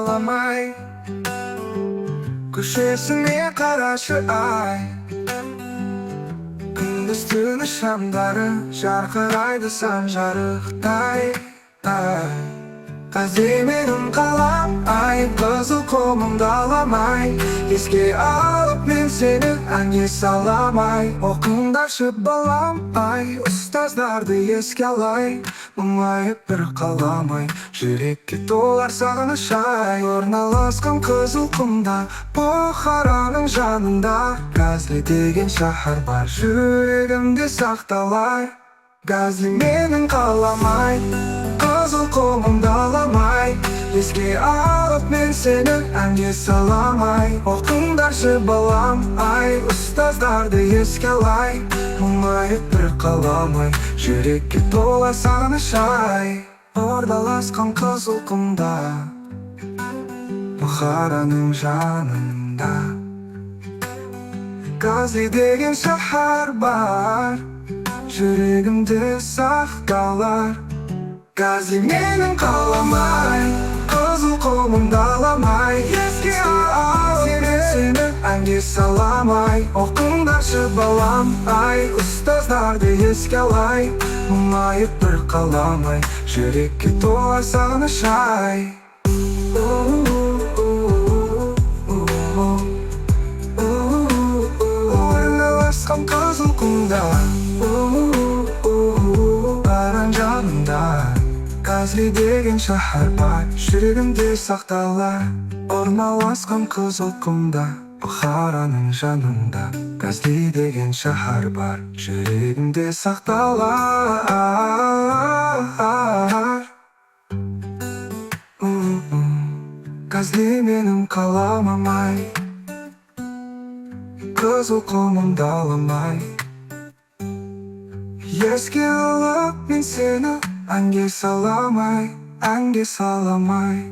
қаламай, көшесіне қарашы ай. Күндіз түні шамдары жарқырайды сан жарықтай. Қази менің қалам ай, қызыл қолымды аламай, еске алып мен сені әнге саламай. Оқыңдаршы балам ай, ұстаздарды еске алай, мұңайып бір қаламай, жүрекке толар сағыныш ай. Орналасқан қызыл құмда, Бұхараның жанында, Газли деген шаһар бар, жүрегімде сақталар. Газли менің қаламай, қызыл қолымды аламай, еске алып мен сені әнге саламай. Оқыңдаршы балам ай, ұстаздарды еске алай, мұңайып бір қаламай, жүрекке тола сағыныш ай. Орналасқан қызыл құмда, Бұхараның жанында, Газли деген шаһар бар, жүрегімде сақталар. Газли менің қаламай, қызыл қолымды аламай, еске алып мен сені әнге саламай. Оқыңдаршы балам ай, ұстаздарды еске алай, мұңайып бір қаламай, жүрекке тола сағыныш ай. Орналасқан қызыл құмда, Бұхараның жанында, Газли деген шаһар бар, жүрегімде сақталар. Орналасқан қызыл құмда, Бұхараның жанында, Газли деген шаһар бар, жүрегімде сақталар. Газли менің қаламым ай, қызыл қолымды аламай, еске алып мен сені әнге саламай, әнге саламай.